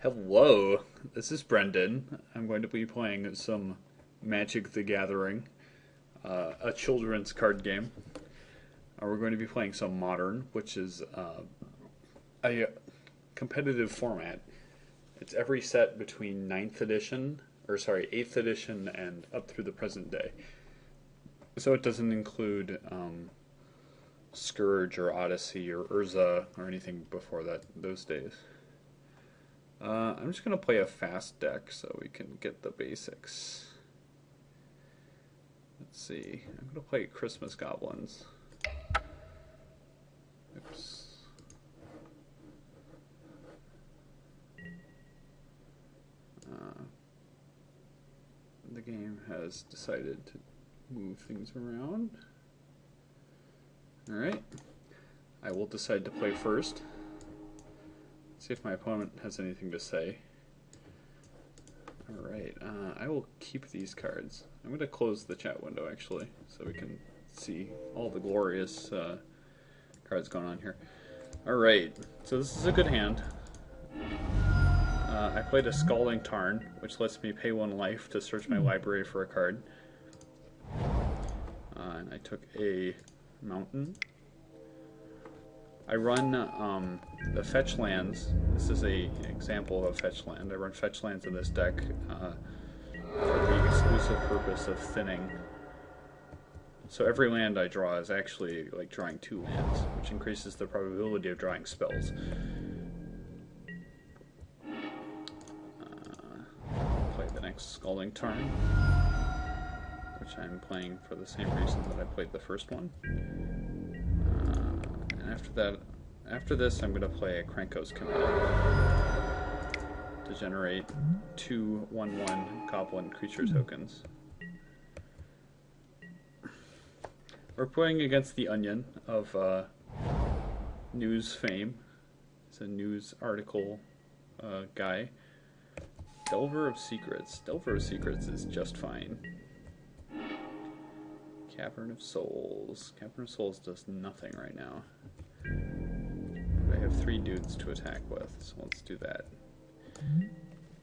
Hello, this is Brendan. I'm going to be playing some Magic the Gathering, a children's card game. We're going to be playing some Modern, which is a competitive format. It's every set between 8th edition and up through the present day. So it doesn't include Scourge or Odyssey or Urza or anything before those days. I'm just going to play a fast deck so we can get the basics. Let's see. I'm going to play Christmas Goblins. Oops. The game has decided to move things around. Alright. I will decide to play first. See if my opponent has anything to say. Alright, I will keep these cards. I'm going to close the chat window actually, so we can see all the glorious cards going on here. Alright, so this is a good hand. I played a Scalding Tarn, which lets me pay 1 life to search my library for a card. And I took a Mountain. I run the fetch lands. This is an example of a fetch land. I run fetch lands in this deck for the exclusive purpose of thinning. So every land I draw is actually like drawing 2 lands, which increases the probability of drawing spells. Play the next Scalding Tarn, which I'm playing for the same reason that I played the first one. After this, I'm going to play a Krenko's Command to generate 2 1/1 Goblin creature tokens. We're playing against the Onion of news fame. It's a news article guy. Delver of Secrets. Delver of Secrets is just fine. Cavern of Souls. Cavern of Souls does nothing right now. I have 3 dudes to attack with, so let's do that.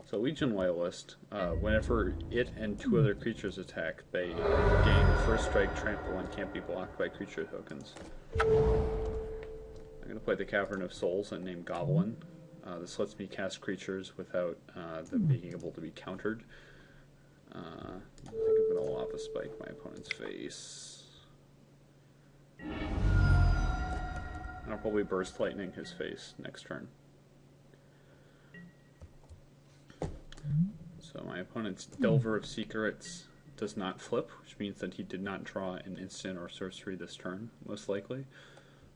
So Legion Loyalist, whenever it and 2 other creatures attack, they gain first strike, trample, and can't be blocked by creature tokens. I'm going to play the Cavern of Souls and name Goblin. This lets me cast creatures without them being able to be countered. I think I'm going to Lava Spike my opponent's face. And I'll probably Burst Lightning his face next turn. So my opponent's Delver of Secrets does not flip, which means that he did not draw an instant or sorcery this turn, most likely.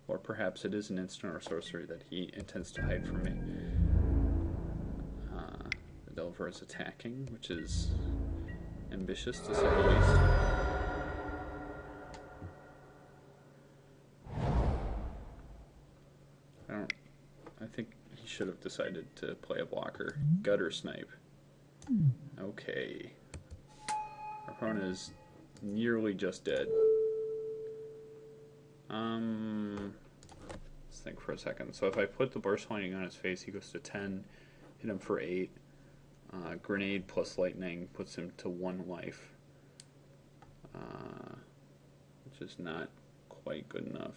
Or perhaps it is an instant or sorcery that he intends to hide from me. The Delver is attacking, which is ambitious to say the least. I think he should have decided to play a blocker. Gutter Snipe. Okay. Our opponent is nearly just dead. Let's think for a second. So if I put the Burst Lightning on his face, he goes to 10, hit him for 8. Grenade plus Lightning puts him to 1 life. Which is not quite good enough.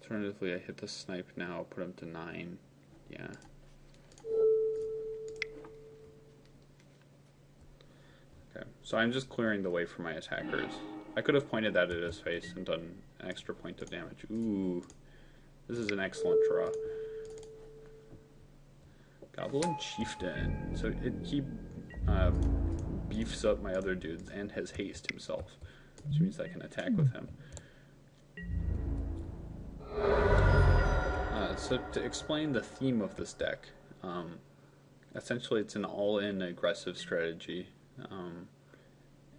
Alternatively, I hit the Snipe now, put him to 9. Yeah. Okay, so I'm just clearing the way for my attackers. I could have pointed that at his face and done an extra point of damage. Ooh, this is an excellent draw. Goblin Chieftain. So he beefs up my other dudes and has haste himself, which means I can attack with him. So to explain the theme of this deck, essentially it's an all-in aggressive strategy,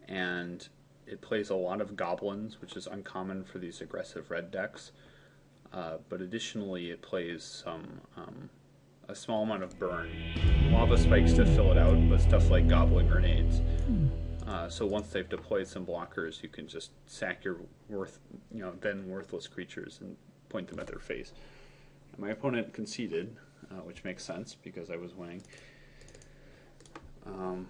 and it plays a lot of goblins, which is uncommon for these aggressive red decks, but additionally it plays a small amount of burn. Lava spikes to fill it out, but stuff like goblin grenades. So once they've deployed some blockers, you can just sack your then worthless creatures and point them at their face. My opponent conceded, which makes sense because I was winning. I'm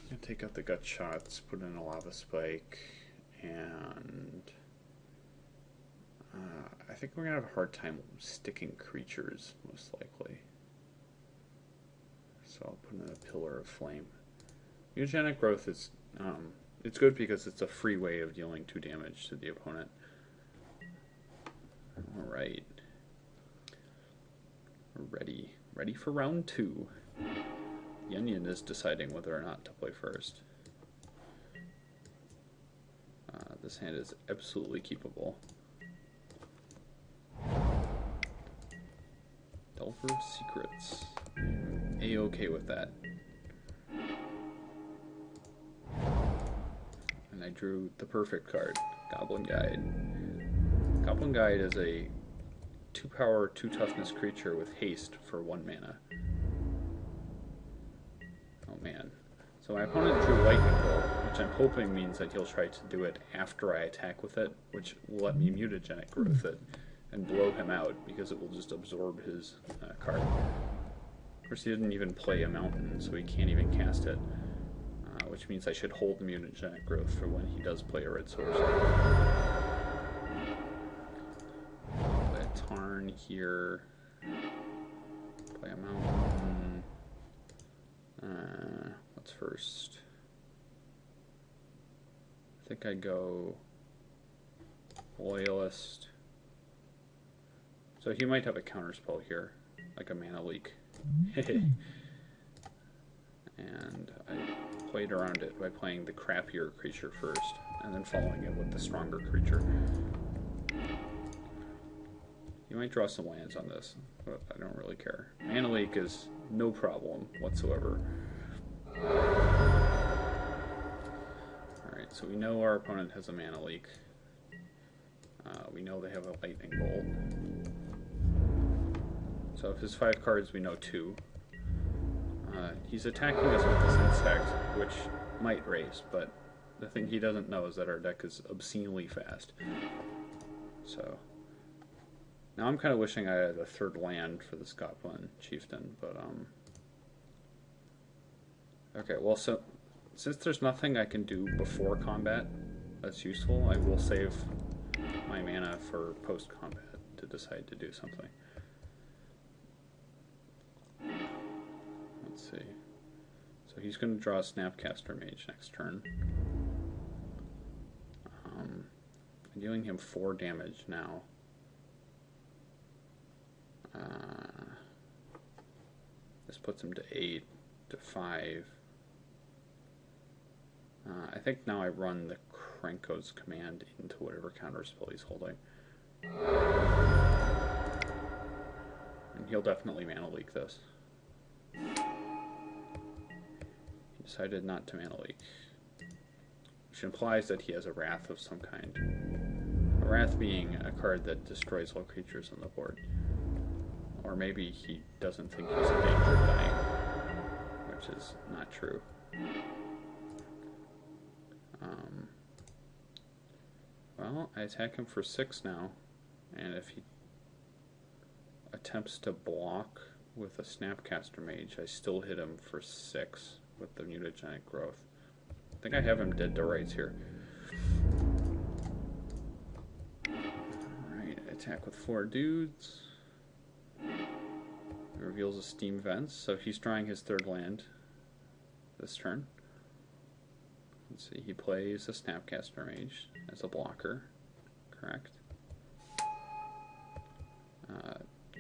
gonna take out the gut shots, put in a lava spike, and I think we're gonna have a hard time sticking creatures, most likely. So I'll put in a pillar of flame. Mutagenic growth is it's good because it's a free way of dealing 2 damage to the opponent. All right, we're ready for round 2. The onion is deciding whether or not to play first. This hand is absolutely keepable. Delver of Secrets. A-okay with that. And I drew the perfect card, Goblin Guide. Goblin Guide is a 2-power, 2-toughness creature with haste for 1 mana. Oh man. So my opponent drew Lightning Bolt, which I'm hoping means that he'll try to do it after I attack with it, which will let me Mutagenic Growth it and blow him out because it will just absorb his card. Of course, he didn't even play a mountain, so he can't even cast it, which means I should hold the Mutagenic Growth for when he does play a red source. Play a Tarn here. Play a mountain. What's first? I think I go Loyalist. So he might have a counterspell here, like a mana leak. And I played around it by playing the crappier creature first, and then following it with the stronger creature. You might draw some lands on this, but I don't really care. Mana leak is no problem whatsoever. Alright, so we know our opponent has a mana leak. We know they have a lightning bolt. So of his 5 cards, we know 2. He's attacking us with this insect, which might race, but the thing he doesn't know is that our deck is obscenely fast. So now I'm kind of wishing I had a 3rd land for this Goblin Chieftain, but okay, well, so since there's nothing I can do before combat that's useful, I will save my mana for post-combat to decide to do something. Let's see. So he's going to draw a Snapcaster Mage next turn. I'm dealing him 4 damage now. This puts him to 8, to 5. I think now I run the Krenko's command into whatever counterspell he's holding. And he'll definitely mana leak this. He decided not to mana leak, which implies that he has a Wrath of some kind. A Wrath being a card that destroys all creatures on the board. Or maybe he doesn't think he's in danger of dying, which is not true. Well, I attack him for 6 now, and if he attempts to block with a Snapcaster Mage, I still hit him for 6 with the Mutagenic Growth. I think I have him dead to rights here. Alright, attack with 4 dudes. It reveals a Steam Vents, so he's drawing his 3rd land this turn. Let's see, he plays a Snapcaster Mage as a blocker, correct.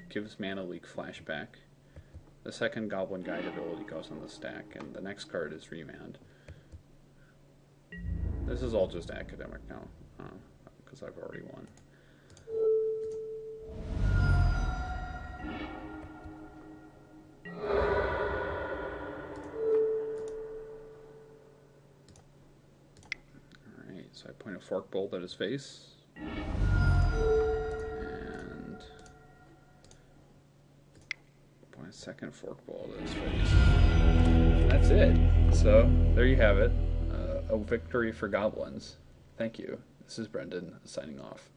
Gives Mana Leak Flashback. The 2nd Goblin Guide ability goes on the stack, and the next card is Remand. This is all just academic now, because I've already won. Alright, so I point a Fork Bolt at his face. And point a second Fork Bolt at his face. That's it. So, there you have it. a victory for goblins. Thank you. This is Brendan signing off.